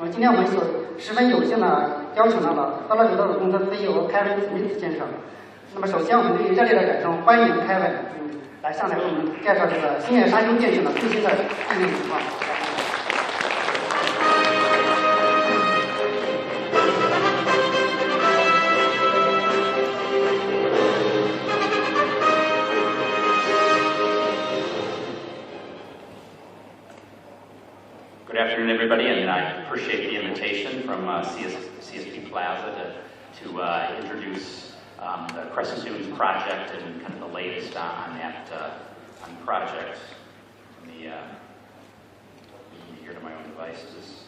那么今天我们十分有幸的邀请到了SolarReserve公司 CEO Kevin Smith 先生。那么首先我们对于热烈的掌声欢迎 Kevin 来上来给我们介绍这个星链沙丘电池的最新的应用情况。Good afternoon, everybody, and I appreciate the invitation from CSPPLAZA to introduce the Crescent Dunes project and kind of the latest on that on the project. Let me get here to my own devices.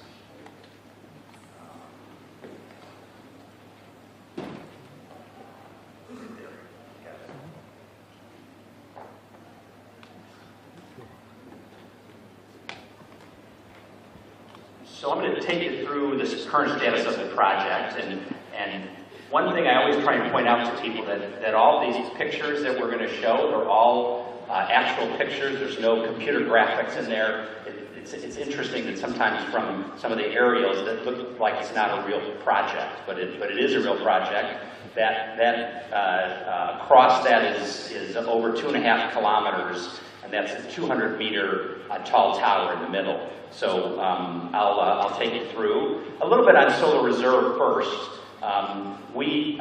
So I'm going to take you through this current status of the project, and one thing I always try and point out to people that all these pictures that we're going to show are all actual pictures. There's no computer graphics in there. It's interesting that sometimes from some of the aerials that look like it's not a real project, but it is a real project. That across that is over 2.5 kilometers, and that's a 200-meter tall tower in the middle. So I'll take you through a little bit on Solar Reserve first. We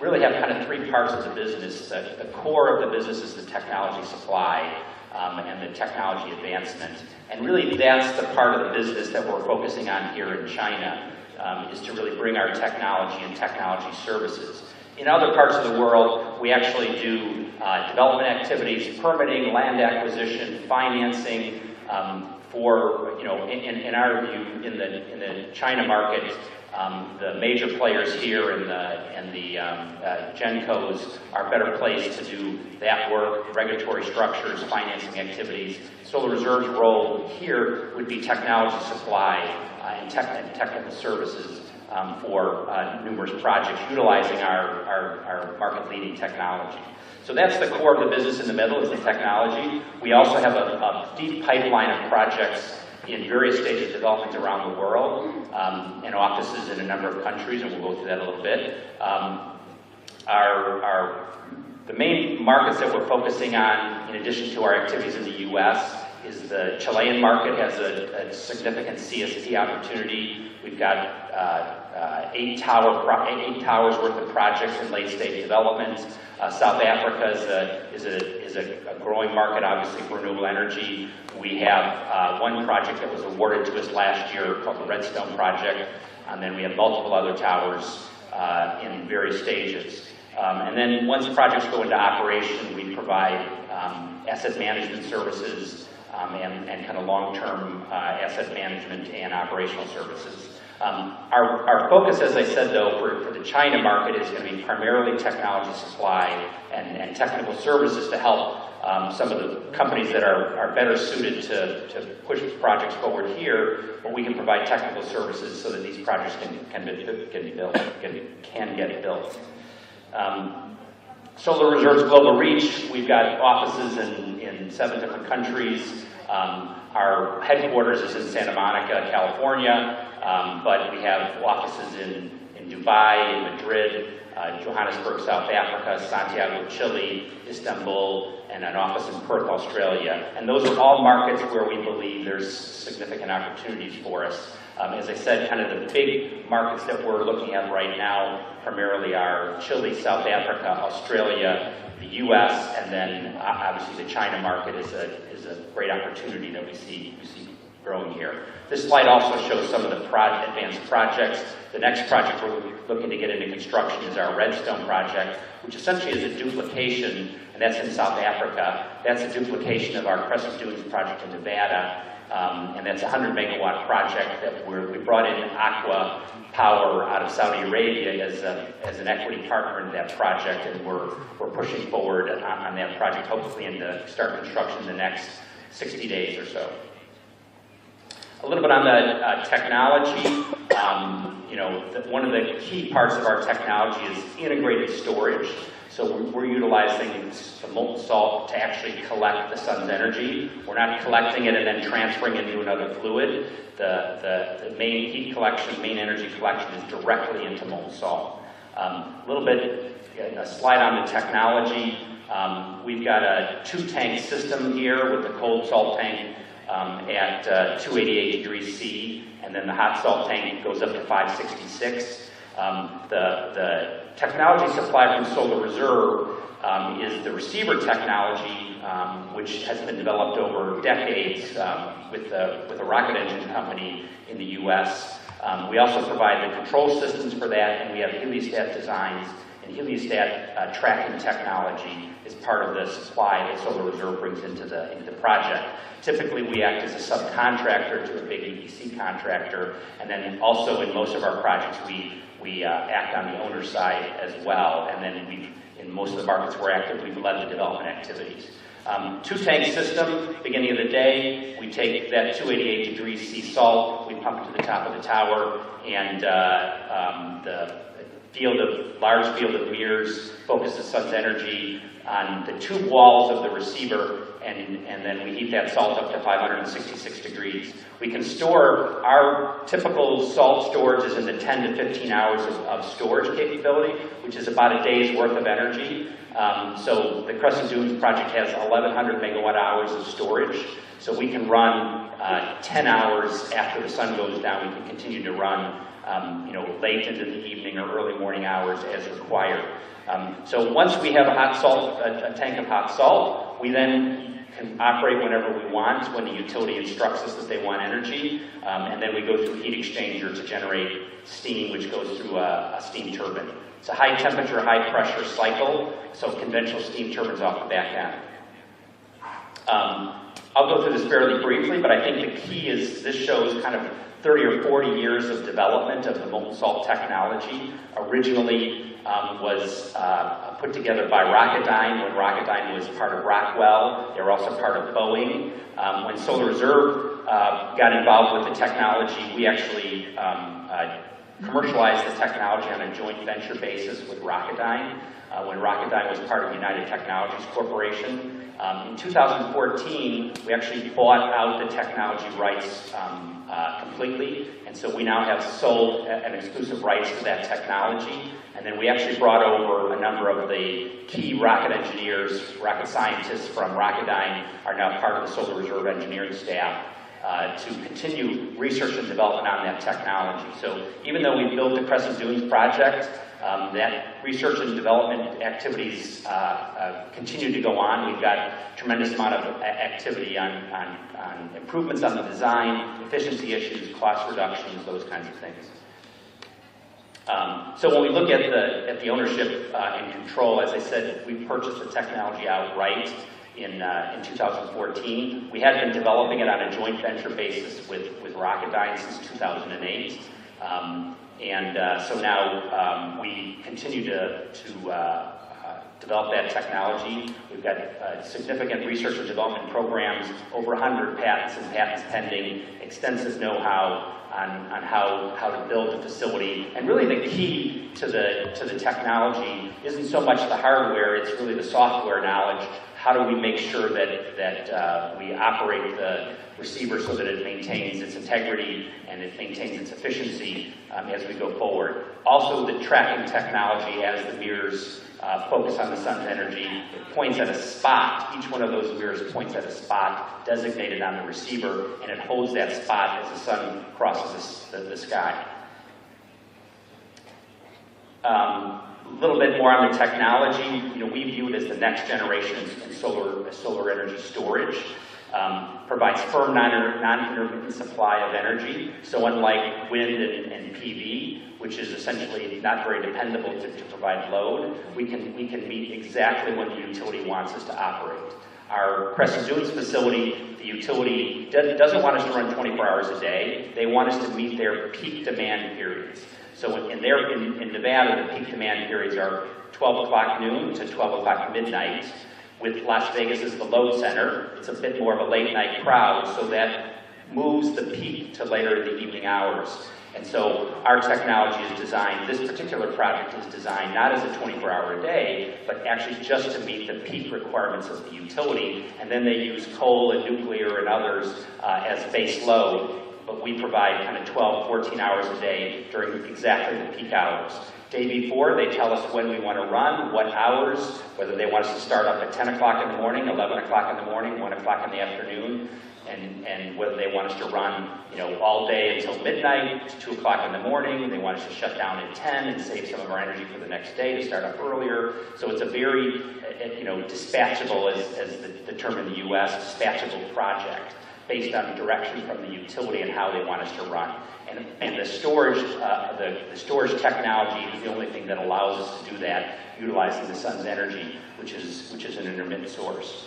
really have kind of three parts of the business. The core of the business is the technology supply and the technology advancement. And really that's the part of the business that we're focusing on here in China, is to really bring our technology and technology services. In other parts of the world, we actually do development activities, permitting, land acquisition, financing, for, you know, in our view, in the China market, the major players here and the GenCos are better placed to do that work, regulatory structures, financing activities. Solar Reserve's role here would be technology supply and technical services for numerous projects utilizing our market-leading technology. So that's the core of the business in the middle, is the technology. We also have a deep pipeline of projects in various stages of development around the world, and offices in a number of countries, and we'll go through that a little bit. The main markets that we're focusing on, in addition to our activities in the U.S., is the Chilean market has a significant CSP opportunity. We've got 8 towers worth of projects in late-stage development. South Africa is a growing market, obviously, for renewable energy. We have one project that was awarded to us last year called the Redstone project, and then we have multiple other towers in various stages. And then once projects go into operation, we provide asset management services and kind of long-term asset management and operational services. Our focus, as I said, though, for the China market is going to be primarily technology supply and technical services to help some of the companies that are better suited to push projects forward here, but we can provide technical services so that these projects can get built. Solar Reserve's global reach, we've got offices in 7 different countries. Our headquarters is in Santa Monica, California, but we have offices in Dubai, in Madrid, Johannesburg, South Africa, Santiago, Chile, Istanbul, and an office in Perth, Australia. And those are all markets where we believe there's significant opportunities for us. As I said, kind of the big markets that we're looking at right now primarily are Chile, South Africa, Australia, the U.S., and then obviously the China market is a great opportunity that we see growing here. This slide also shows some of the advanced projects. The next project we're looking to get into construction is our Redstone project, which essentially is a duplication, and that's in South Africa. That's a duplication of our Crescent Dunes project in Nevada, and that's a 100-megawatt project that we brought in Aqua Power out of Saudi Arabia as an equity partner in that project, and we're pushing forward on that project, hopefully to start construction in the next 60 days or so. A little bit on the technology. You know, one of the key parts of our technology is integrated storage. So we're utilizing the molten salt to actually collect the sun's energy. We're not collecting it and then transferring it into another fluid. The main heat collection, main energy collection is directly into molten salt. A little bit, a slide on the technology. We've got a 2-tank system here with the cold salt tank at 288 degrees C, and then the hot salt tank goes up to 566. The technology supplied from Solar Reserve is the receiver technology, which has been developed over decades with a rocket engine company in the U.S. We also provide the control systems for that, and we have heliostat designs, and heliostat tracking technology is part of the supply that Solar Reserve brings into the project. Typically, we act as a subcontractor to a big EPC contractor, and then also in most of our projects, we act on the owner side as well, and then in most of the markets we're active, we've led the development activities. 2-tank system, beginning of the day, we take that 288 degrees C salt, we pump it to the top of the tower, and the large field of mirrors focus the sun's energy on the tube walls of the receiver, and then we heat that salt up to 566 degrees. We can store, our typical salt storage is in the 10 to 15 hours of storage capability, which is about a day's worth of energy. So the Crescent Dunes project has 1,100 megawatt hours of storage, so we can run 10 hours after the sun goes down. We can continue to run late into the evening or early morning hours as required. So once we have a tank of hot salt, we then can operate whenever we want when the utility instructs us that they want energy, and then we go through a heat exchanger to generate steam, which goes through a steam turbine. It's a high temperature, high pressure cycle, so conventional steam turbines off the back end. I'll go through this fairly briefly, but I think the key is this shows kind of 30 or 40 years of development of the molten salt technology. Originally was put together by Rocketdyne when Rocketdyne was part of Rockwell. They were also part of Boeing. When Solar Reserve got involved with the technology, we actually commercialized the technology on a joint venture basis with Rocketdyne when Rocketdyne was part of United Technologies Corporation. In 2014, we actually bought out the technology rights completely, and so we now have sole and exclusive rights to that technology. And then we actually brought over a number of the key rocket engineers, rocket scientists from Rocketdyne are now part of the Solar Reserve engineering staff to continue research and development on that technology. So even though we built the Crescent Dunes project, that research and development activities continue to go on. We've got a tremendous amount of activity on improvements on the design, efficiency issues, cost reductions, those kinds of things. So when we look at the ownership and control, as I said, we purchased the technology outright in 2014. We had been developing it on a joint venture basis with Rocketdyne since 2008. So now we continue to develop that technology. We've got significant research and development programs, over 100 patents and patents pending, extensive know-how on how to build the facility. And really the key to the technology isn't so much the hardware, it's really the software knowledge. How do we make sure that we operate the receiver so that it maintains its integrity and it maintains its efficiency as we go forward. Also the tracking technology, as the mirrors focus on the sun's energy, it points at a spot. Each one of those mirrors points at a spot designated on the receiver, and it holds that spot as the sun crosses the sky. A little bit more on the technology. We view it as the next generation in solar energy storage. Provides firm non-intermittent supply of energy. So unlike wind and PV, which is essentially not very dependable to provide load, we can meet exactly when the utility wants us to operate. Our Crescent Dunes facility, the utility doesn't want us to run 24 hours a day. They want us to meet their peak demand periods. So in Nevada, the peak demand periods are 12 o'clock noon to 12 o'clock midnight. With Las Vegas as the load center, it's a bit more of a late night crowd, so that moves the peak to later in the evening hours. And so our technology is designed, this particular project is designed not as a 24-hour-a-day, but actually just to meet the peak requirements of the utility. And then they use coal and nuclear and others as base load. But we provide kind of 12, 14 hours a day during exactly the peak hours. Day before, they tell us when we want to run, what hours, whether they want us to start up at 10 o'clock in the morning, 11 o'clock in the morning, 1 o'clock in the afternoon, and whether they want us to run, all day until midnight, 2 o'clock in the morning. They want us to shut down at 10 and save some of our energy for the next day to start up earlier. So it's a very, dispatchable, as the term in the U.S., dispatchable project based on direction from the utility and how they want us to run. And the storage technology is the only thing that allows us to do that, utilizing the sun's energy, which is an intermittent source.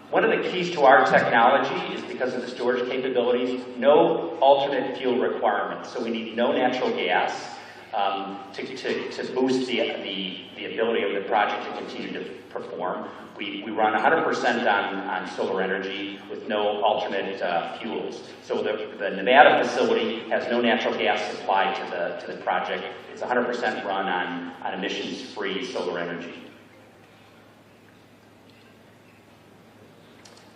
One of the keys to our technology is because of the storage capabilities, no alternate fuel requirements. So we need no natural gas to boost the ability of the project to continue to perform. We run 100% on solar energy with no alternate fuels. So the Nevada facility has no natural gas supply to the project. It's 100% run on emissions-free solar energy.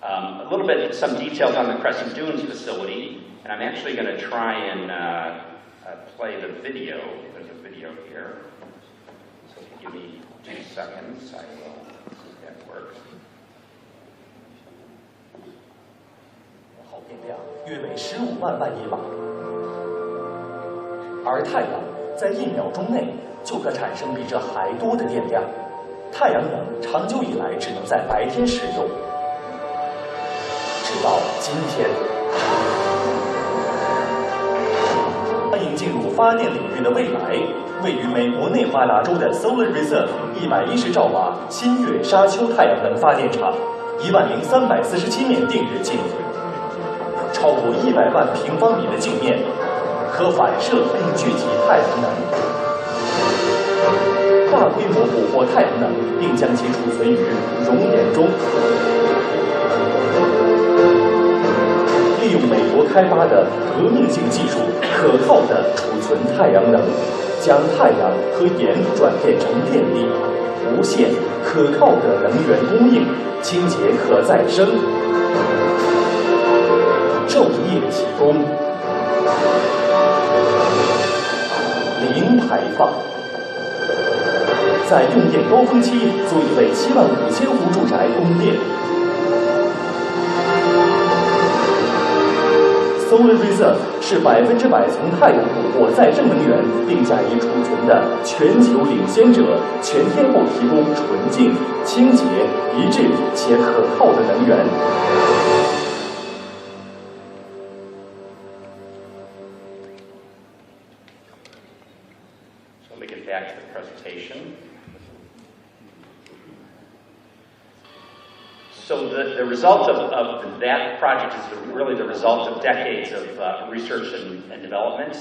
A little bit, some details on the Crescent Dunes facility, and I'm actually going to try and play the video. There's a video here. So if you give me 2 seconds, I will see if that works. 耗电量约为15万万耶瓦，而太阳在1秒钟内就可产生比这还多的电量。太阳能长久以来只能在白天使用。 直到今天，欢迎进入发电领域的未来。位于美国内华达州的 SolarReserve-110兆瓦新月沙丘太阳能发电厂，10347面定日进，超过100万平方米的镜面，可反射并聚集太阳能，大规模捕获太阳能，并将其储存于熔岩中。 利用美国开发的革命性技术，可靠地储存太阳能，将太阳和盐转变成电力，无限可靠的能源供应，清洁可再生，昼夜提供，零排放。在用电高峰期，足以为75000户住宅供电。 SolarReserve 是100%从太阳捕获再生能源，并加以储存的全球领先者，全天候提供纯净、清洁、一致且可靠的能源。So let me get back to the presentation. So the result of that project is really the result of decades of research and development,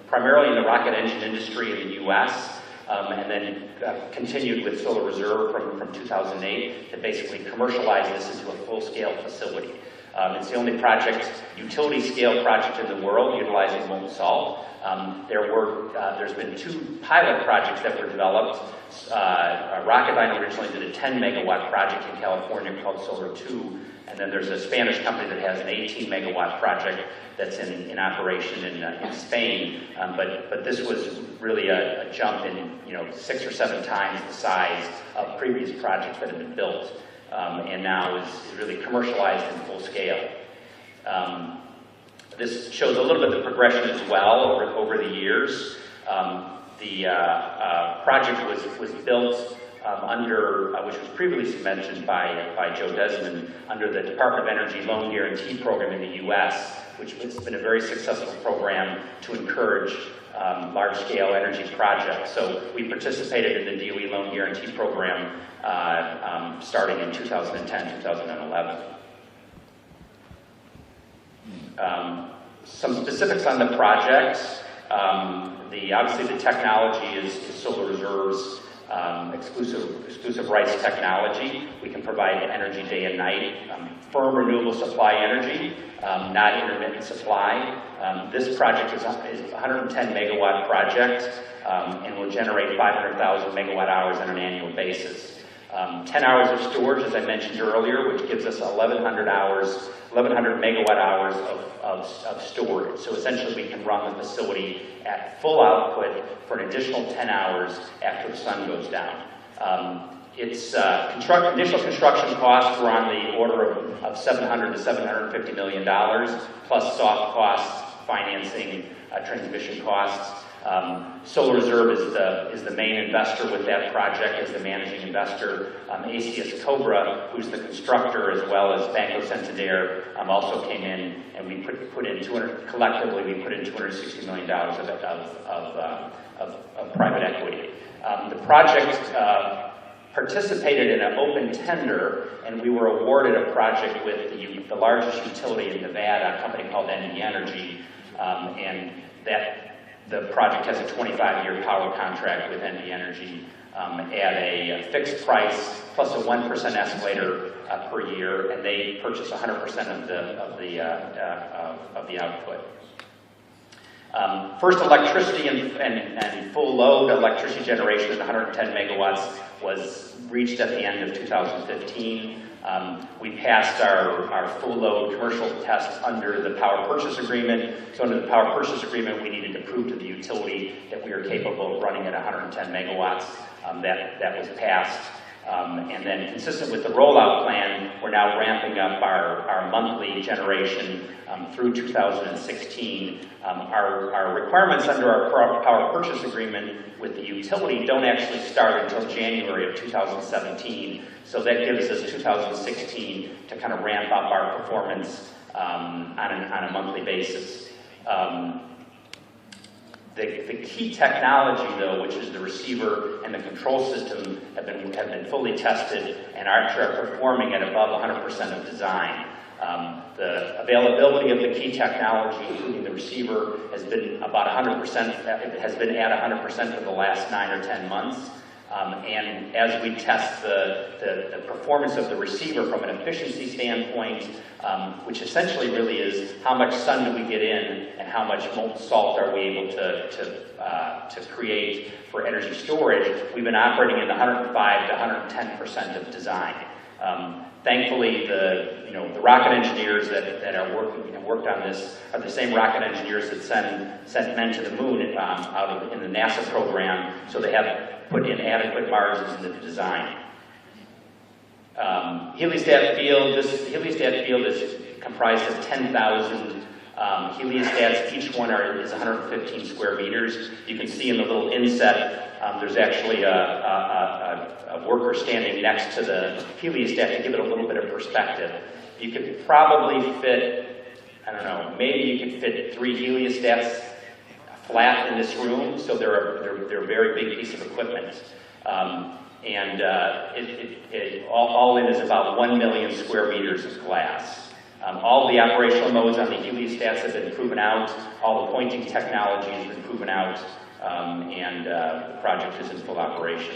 primarily in the rocket engine industry in the U.S., and then continued with Solar Reserve from 2008 to basically commercialize this into a full-scale facility. It's the only utility-scale project in the world utilizing molten salt. There's been 2 pilot projects that were developed. Rocketdyne originally did a 10-megawatt project in California called Solar 2, and then there's a Spanish company that has an 18-megawatt project that's in operation in Spain. But this was really a jump in 6 or 7 times the size of previous projects that have been built, and now is really commercialized in full scale. This shows a little bit of the progression as well over the years. The project was built under, which was previously mentioned by Joe Desmond, under the Department of Energy Loan Guarantee Program in the U.S., which has been a very successful program to encourage large-scale energy projects. So we participated in the DOE Loan Guarantee Program starting in 2010, 2011. Some specifics on the project. Obviously the technology is Solar Reserve's exclusive rights technology. We can provide energy day and night, firm renewable supply energy, not intermittent supply. This project is a 110 megawatt project and will generate 500,000 megawatt hours on an annual basis. 10 hours of storage, as I mentioned earlier, which gives us 1,100 megawatt hours of storage. So essentially we can run the facility at full output for an additional 10 hours after the sun goes down. Its initial construction costs were on the order of $700 to $750 million, plus soft costs, financing, transmission costs. Solar Reserve is the main investor with that project, as the managing investor. ACS Cobra, who's the constructor, as well as Banco Santander, also came in, and we put in collectively we put in $260 million of private equity. The project participated in an open tender, and we were awarded a project with the largest utility in Nevada, a company called NV Energy, and the project has a 25-year power contract with NV Energy at a fixed price plus a 1% escalator per year, and they purchase 100% of the output. First electricity and full load electricity generation at 110 megawatts was reached at the end of 2015. We passed our full load commercial test under the power purchase agreement. So under the power purchase agreement, we needed to prove to the utility that we are capable of running at 110 megawatts. That was passed. And then consistent with the rollout plan, we're now ramping up our monthly generation through 2016. Our requirements under our power purchase agreement with the utility don't actually start until January of 2017. So that gives us 2016 to kind of ramp up our performance on a monthly basis. The key technology, though, which is the receiver and the control system, have been fully tested and are performing at above 100% of design. The availability of the key technology, including the receiver, has been about 100%. It has been at 100% for the last 9 or 10 months. And as we test the performance of the receiver from an efficiency standpoint, which essentially really is how much sun do we get in and how much molten salt are we able to create for energy storage, we've been operating in the 105 to 110% of design. Thankfully, the rocket engineers that are worked on this are the same rocket engineers that sent men to the moon in the NASA program, so they have put in adequate margins in the design. Heliostat field. This heliostat field is comprised of 10,000 heliostats. Each one is 115 square meters. You can see in the little inset, there's actually a worker standing next to the heliostat to give it a little bit of perspective. You could probably fit, I don't know, maybe you could fit 3 heliostats flat in this room, so they're a very big piece of equipment. All in is about 1 million square meters of glass. All the operational modes on the heliostats have been proven out. All the pointing technology has been proven out, and the project is in full operation.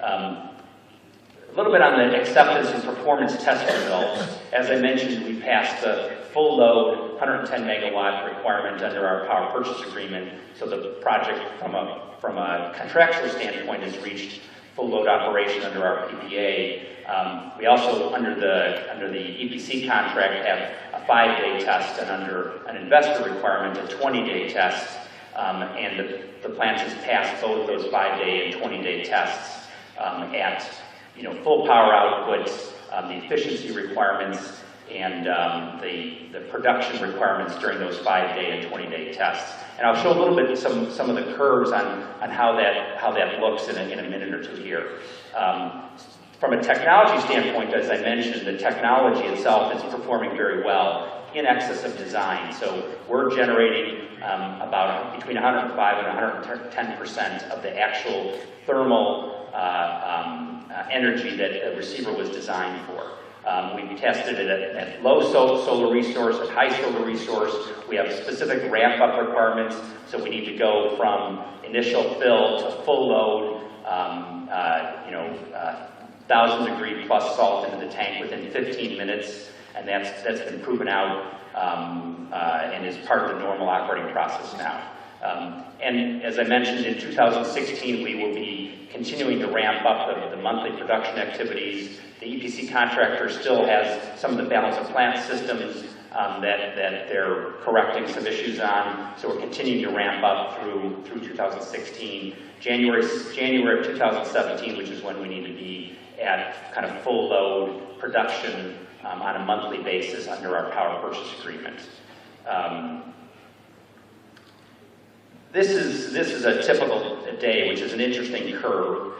A little bit on the acceptance and performance test results. As I mentioned, we passed the full load 110 megawatt requirement under our power purchase agreement, so the project from a contractual standpoint has reached full load operation under our PPA. We also, under the EPC contract, have a 5-day test, and under an investor requirement, a 20-day test. And the plant has passed both those 5-day and 20-day tests at full power outputs, the efficiency requirements, and the production requirements during those 5-day and 20-day tests. And I'll show a little bit some of the curves on how that looks in a minute or two here. From a technology standpoint, as I mentioned, the technology itself is performing very well, in excess of design. So we're generating about between 105 and 110% of the actual thermal energy that the receiver was designed for. We've tested it at low solar resource, at high solar resource. We have specific ramp-up requirements, so we need to go from initial fill to full load 1,000-degree plus salt into the tank within 15 minutes, and that's been proven out and is part of the normal operating process now. And as I mentioned, in 2016, we will be continuing to ramp up the monthly production activities. The EPC contractor still has some of the balance of plant systems that they're correcting some issues on, so we're continuing to ramp up through 2016. January of 2017, which is when we need to be at kind of full load production on a monthly basis under our power purchase agreement. This is a typical day, which is an interesting curve.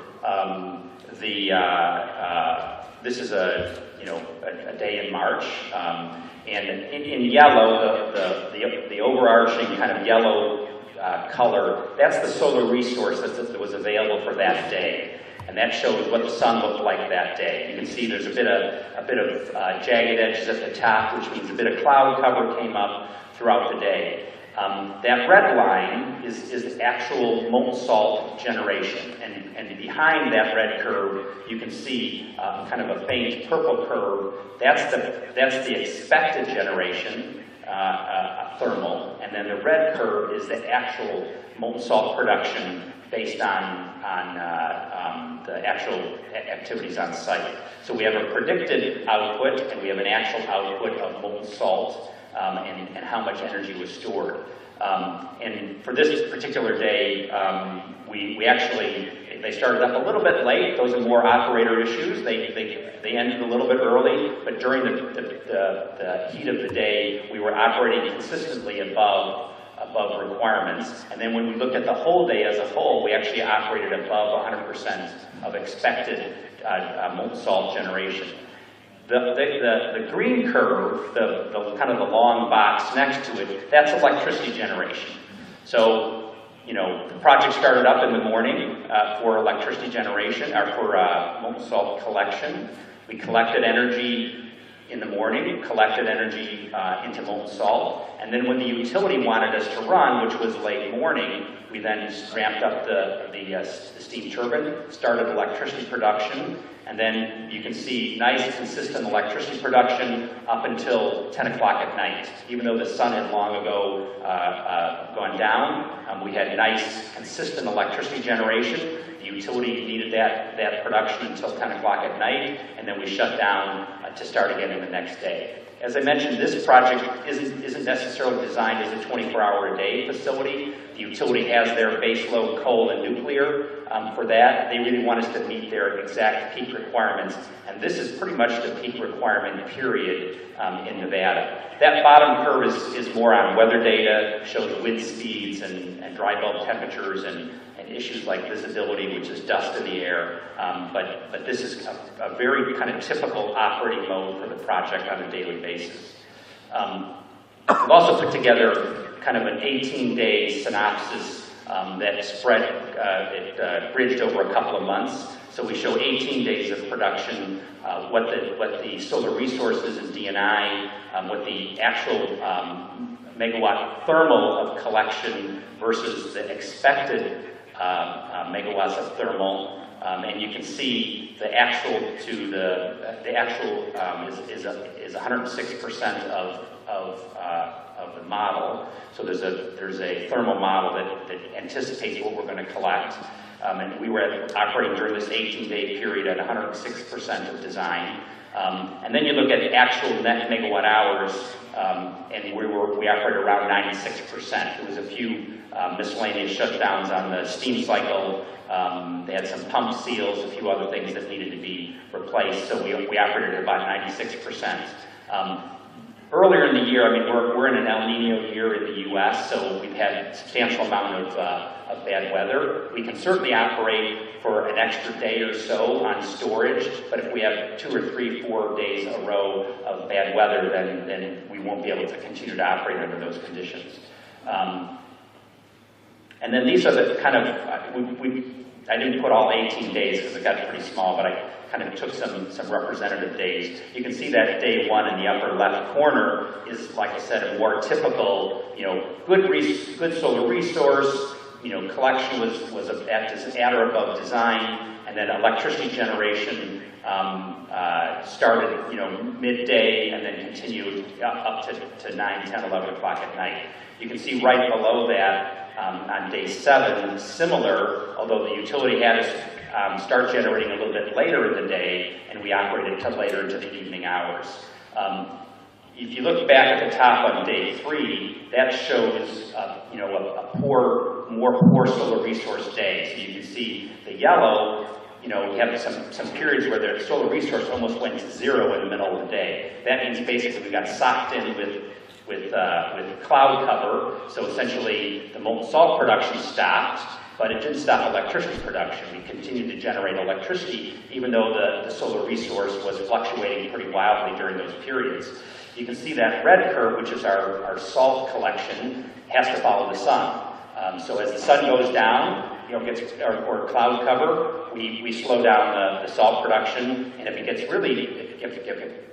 This is a day in March, and in yellow, the overarching kind of yellow color, that's the solar resource that was available for that day. And that shows what the sun looked like that day. You can see there's a bit of jagged edges at the top, which means a bit of cloud cover came up throughout the day. That red line is the actual molten salt generation, and behind that red curve, you can see kind of a faint purple curve. That's the expected generation, thermal, and then the red curve is the actual molten salt production based on the actual activities on site. So we have a predicted output, and we have an actual output of molten salt, and how much energy was stored. And for this particular day, they started up a little bit late. Those are more operator issues. They ended a little bit early, but during the heat of the day, we were operating consistently above requirements. And then when we looked at the whole day as a whole, we actually operated above 100% of expected molten salt generation. The green curve, the kind of the long box next to it, that's electricity generation. So, the project started up in the morning for electricity generation, or for molten salt collection. We collected energy in the morning, collected energy into molten salt, and then when the utility wanted us to run, which was late morning, we then ramped up the steam turbine, started electricity production, and then you can see nice, consistent electricity production up until 10 o'clock at night. Even though the sun had long ago gone down, we had nice, consistent electricity generation. The utility needed that production until 10 o'clock at night, and then we shut down to start again in the next day. As I mentioned, this project isn't necessarily designed as a 24-hour-a-day facility. The utility has their baseload coal and nuclear. For that, they really want us to meet their exact peak requirements, and this is pretty much the peak requirement period in Nevada. That bottom curve is more on weather data, shows wind speeds and dry bulb temperatures and issues like visibility, which is dust in the air, but this is a very kind of typical operating mode for the project on a daily basis. We've also put together kind of an 18-day synopsis that spread, bridged over a couple of months. So we show 18 days of production, what the solar resources in DNI, what the actual megawatt thermal of collection versus the expected megawatts of thermal, and you can see the actual is 106% of the model. So there's a thermal model that anticipates what we're going to collect, and we were operating during this 18-day period at 106% of design. And then you look at actual net megawatt hours, and we operated around 96%. There was a few miscellaneous shutdowns on the steam cycle. They had some pump seals, a few other things that needed to be replaced, so we operated at about 96%. Earlier in the year, I mean, we're in an El Nino year in the U.S., so we've had a substantial amount of bad weather. We can certainly operate for an extra day or so on storage, but if we have 2 or 3, 4 days in a row of bad weather, then we won't be able to continue to operate under those conditions. And then these are the kind of, I didn't put all 18 days because it got pretty small, but I kind of took some representative days. You can see that day 1 in the upper left corner is, like I said, a more typical, good solar resource, collection was at or above design, and then electricity generation started, midday and then continued up to 9, 10, 11 o'clock at night. You can see right below that on day 7, similar, although the utility had us start generating a little bit later in the day, and we operated till later into the evening hours. If you look back at the top on day 3, that shows a more poor solar resource day. So you can see the yellow. We have some periods where the solar resource almost went to 0 in the middle of the day. That means basically we got socked in with cloud cover. So essentially the molten salt production stopped, but it didn't stop electricity production. We continued to generate electricity even though the solar resource was fluctuating pretty wildly during those periods. You can see that red curve, which is our salt collection, has to follow the sun. So as the sun goes down, or cloud cover, we slow down the salt production, and if it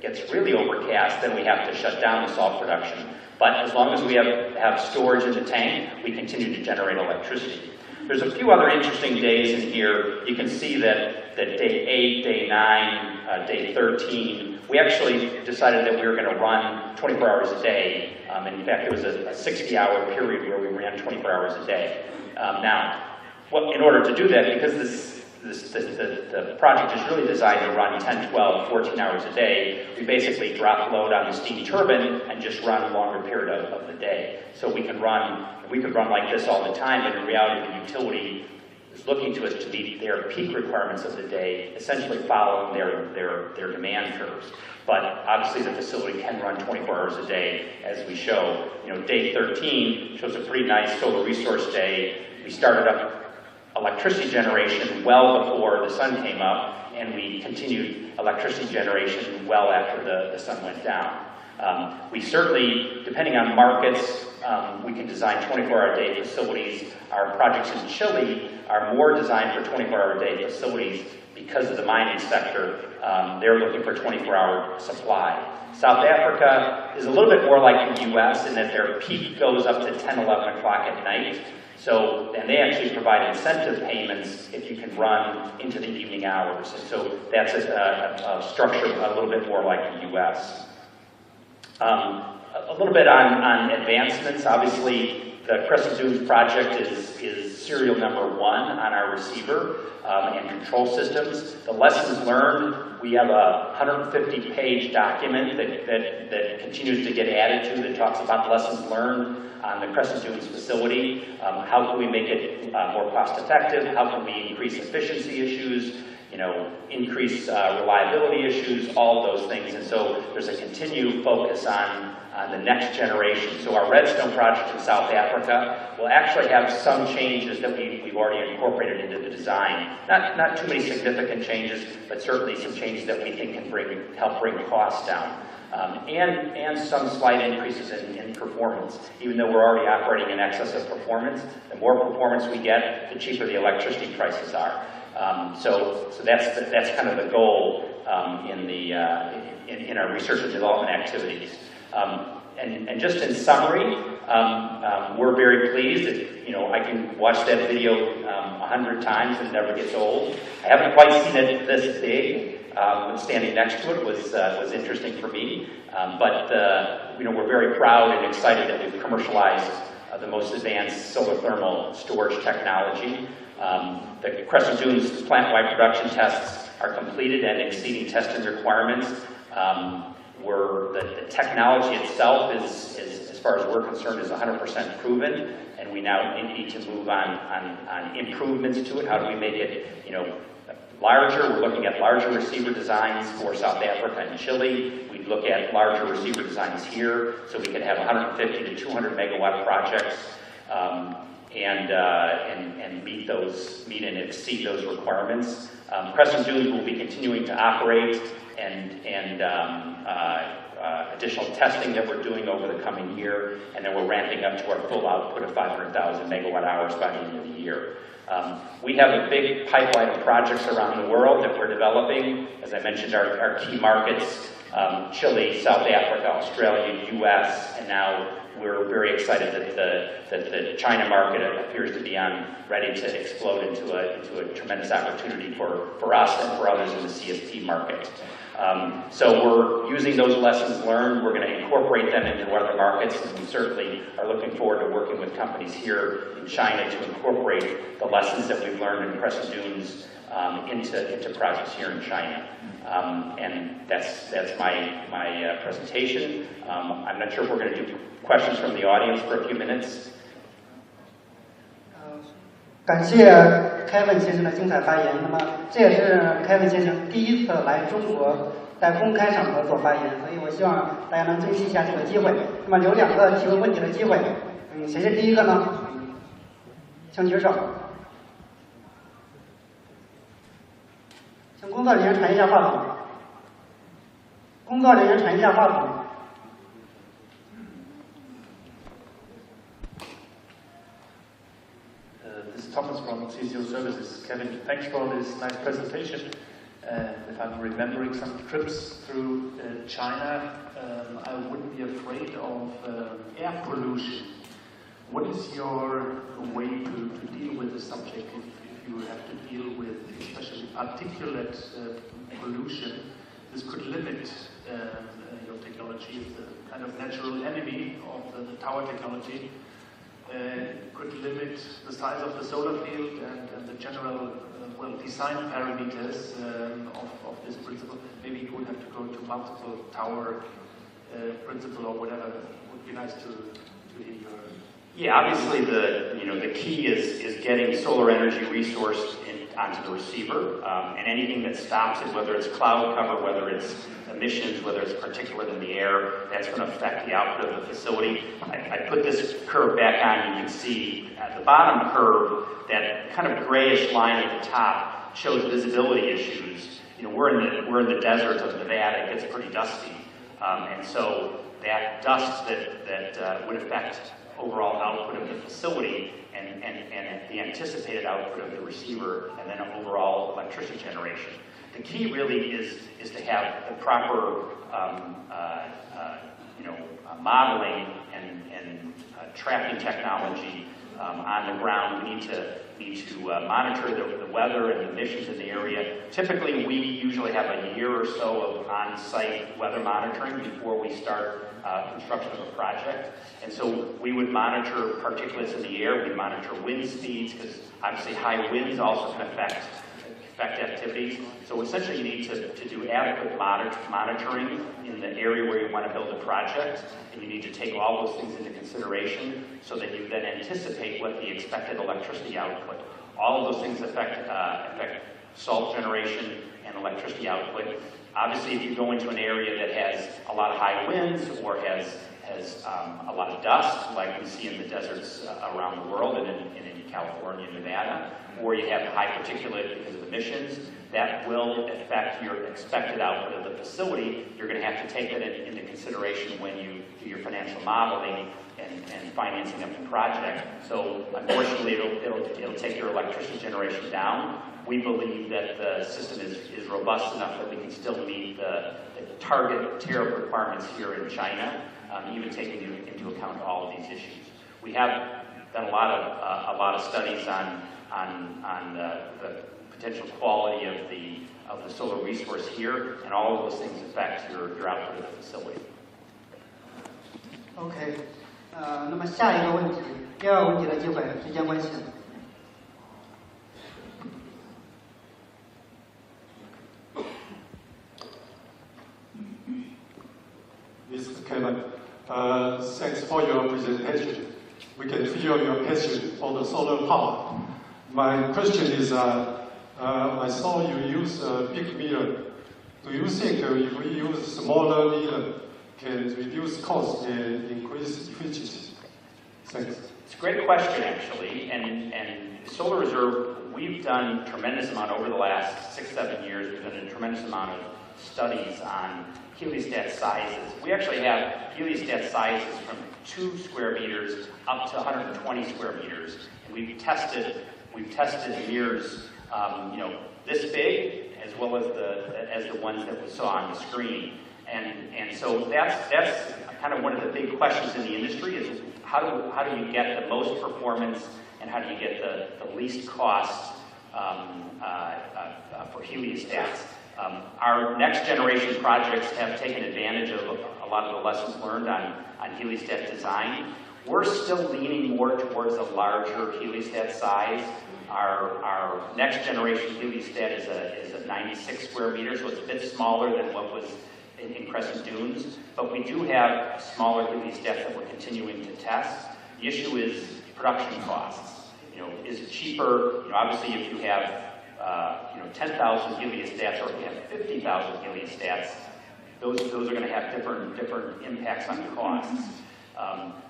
gets really overcast, then we have to shut down the salt production. But as long as we have storage in the tank, we continue to generate electricity. There's a few other interesting days in here. You can see that day 8, day 9, day 13, we actually decided that we were going to run 24 hours a day. In fact, it was a 60-hour period where we ran 24 hours a day. In order to do that, because the project is really designed to run 10, 12, 14 hours a day, we basically drop load on the steam turbine and just run a longer period of the day. So we could run like this all the time, but in reality the utility is looking to us to meet their peak requirements of the day, essentially following their demand curves. But obviously the facility can run 24 hours a day, as we show. Day 13 shows a pretty nice solar resource day. We started up electricity generation well before the sun came up, and we continued electricity generation well after the sun went down. We certainly, depending on markets, we can design 24-hour-a-day facilities. Our projects in Chile are more designed for 24-hour-a-day facilities because of the mining sector. They're looking for 24-hour supply. South Africa is a little bit more like the US in that their peak goes up to 10, 11 o'clock at night. And they actually provide incentive payments if you can run into the evening hours. And so that's a structure a little bit more like the US. A little bit on advancements. Obviously, the Crescent Dunes project is serial number 1 on our receiver and control systems. The lessons learned, we have a 150-page document that continues to get added to that talks about the lessons learned on the Crescent Dunes facility. How can we make it more cost-effective? How can we increase efficiency issues? Increase reliability issues, all of those things. And so there's a continued focus on the next generation. So our Redstone project in South Africa will actually have some changes that we've already incorporated into the design. Not too many significant changes, but certainly some changes that we think can help bring costs down. And some slight increases in performance. Even though we're already operating in excess of performance, the more performance we get, the cheaper the electricity prices are. So that's kind of the goal in our research and development activities. And just in summary, we're very pleased that, I can watch that video 100 times and it never gets old. I haven't quite seen it this big. Standing next to it was interesting for me. But we're very proud and excited that we've commercialized the most advanced solar thermal storage technology. The Crescent Dunes plant-wide production tests are completed and exceeding testing requirements. The technology itself is, as far as we're concerned, is 100% proven, and we now need to move on improvements to it. How do we make it, larger? We're looking at larger receiver designs for South Africa and Chile. We look at larger receiver designs here, so we can have 150 to 200 megawatt projects. And meet and exceed those requirements. Crescent Dunes will be continuing to operate and additional testing that we're doing over the coming year, and then we're ramping up to our full output of 500,000 megawatt hours by the end of the year. We have a big pipeline of projects around the world that we're developing. As I mentioned, our key markets, Chile, South Africa, Australia, US, and now we're very excited that the China market appears to be ready to explode into a tremendous opportunity for us and for others in the CSP market. So we're using those lessons learned. We're going to incorporate them into other markets, and we certainly are looking forward to working with companies here in China to incorporate the lessons that we've learned in Crescent Dunes into projects here in China. And that's my presentation. I'm not sure if we're going to do questions from the audience for a few minutes. 感谢 Kevin 先生的精彩发言。那么这也是 Kevin 先生第一次来中国在公开场合做发言，所以我希望大家能珍惜一下这个机会。那么留2个提问问题的机会，谁是第一个呢？请举手。请工作人员传一下话筒。工作人员传一下话筒。 This is Thomas from CSO Services. Kevin, thanks for this nice presentation. If I'm remembering some trips through China, I wouldn't be afraid of air pollution. What is your way to deal with the subject if you have to deal with especially particulate pollution? This could limit your technology. It's a kind of natural enemy of the tower technology. Could limit the size of the solar field and the general design parameters of this principle. Maybe you would have to go to multiple tower principle or whatever. It would be nice to hear your. Yeah, obviously the key is getting solar energy resource onto the receiver, and anything that stops it, whether it's cloud cover, whether it's emissions, whether it's particulate in the air, that's going to affect the output of the facility. I put this curve back on. You can see at the bottom curve, that kind of grayish line at the top shows visibility issues. We're in the desert of Nevada. It gets pretty dusty, and so that dust that would affect overall output of the facility and the anticipated output of the receiver, and then overall electricity generation. The key really is to have the proper modeling and tracking technology on the ground. We need to monitor the weather and emissions in the area. Typically, we usually have a year or so of on-site weather monitoring before we start construction of a project. And so we would monitor particulates in the air, we monitor wind speeds, because obviously high winds also can affect activities. So essentially you need to do adequate monitoring in the area where you want to build a project, and you need to take all those things into consideration so that you then anticipate what the expected electricity output. All of those things affect salt generation and electricity output. Obviously, if you go into an area that has a lot of high winds or has a lot of dust, like we see in the deserts around the world and in California and Nevada, or you have high particulate because of emissions, that will affect your expected output of the facility. You're going to have to take that into consideration when you do your financial modeling and financing of the project. So unfortunately, it'll take your electricity generation down. We believe that the system is robust enough that we can still meet the target tariff requirements here in China, even taking into account all of these issues. We have done a lot of studies on the potential quality of the solar resource here, and all of those things affect your output of the facility. OK， 那么下一个问题，第二个问题的机会，时间关系。This is Kevin. Thanks for your presentation. We can feel your passion for the solar power. My question is, I saw you use a big mirror. Do you think if we use smaller mirror can reduce cost and increase efficiency? Thanks. It's a great question, actually. And Solar Reserve, we've done a tremendous amount over the last 6-7 years. We've done a tremendous amount of studies on heliostat sizes. We actually have heliostat sizes from 2 square meters up to 120 square meters. And we've tested mirrors, this big, as well as the ones that we saw on the screen. And so that's kind of one of the big questions in the industry is how do you get the most performance and how do you get the least cost for heliostats. Our next generation projects have taken advantage of a lot of the lessons learned on heliostat design. We're still leaning more towards a larger heliostat size. Our next generation heliostat is a 96 square meters, so it's a bit smaller than what was in Crescent Dunes, but we do have smaller heliostats that we're continuing to test. The issue is production costs. Is it cheaper? Obviously, if you have 10,000 heliostats, or if you have 50,000 heliostats, those are going to have different impacts on costs.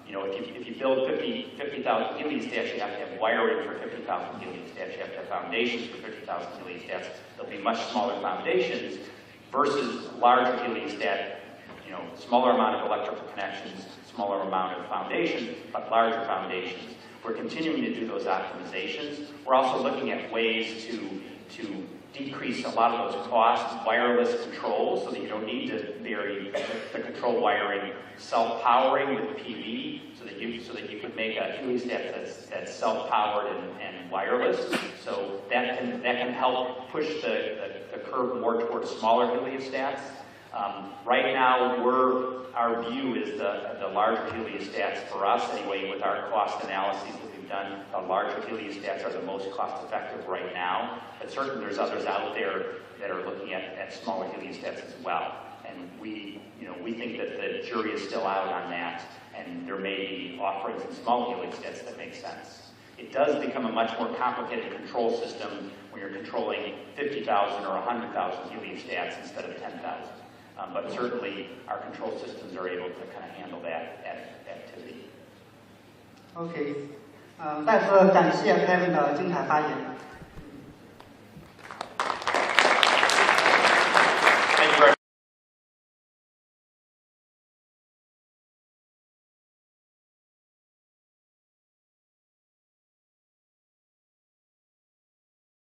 If you build 50,000 heliostats, you have to have wiring for 50,000 heliostats. You have to have foundations for 50,000 heliostats. There'll be much smaller foundations versus larger heliostat. Smaller amount of electrical connections, smaller amount of foundations, but larger foundations. We're continuing to do those optimizations. We're also looking at ways to decrease a lot of those costs, wireless controls, so that you don't need to vary the control wiring, self-powering with PV, so that you could make a heliostat that's self-powered and wireless. So that can help push the curve more towards smaller heliostats. Right now, our view is the larger heliostats for us anyway, with our cost analyses that we've done, the larger heliostats are the most cost effective right now, but certainly there's others out there that are looking at smaller heliostats as well. And we think that the jury is still out on that, and there may be offerings in small heliostats that make sense. It does become a much more complicated control system when you're controlling 50,000 or 100,000 heliostats instead of 10,000. But certainly our control systems are able to kind of handle that activity. OK， 再次感谢 Kevin 的精彩发言。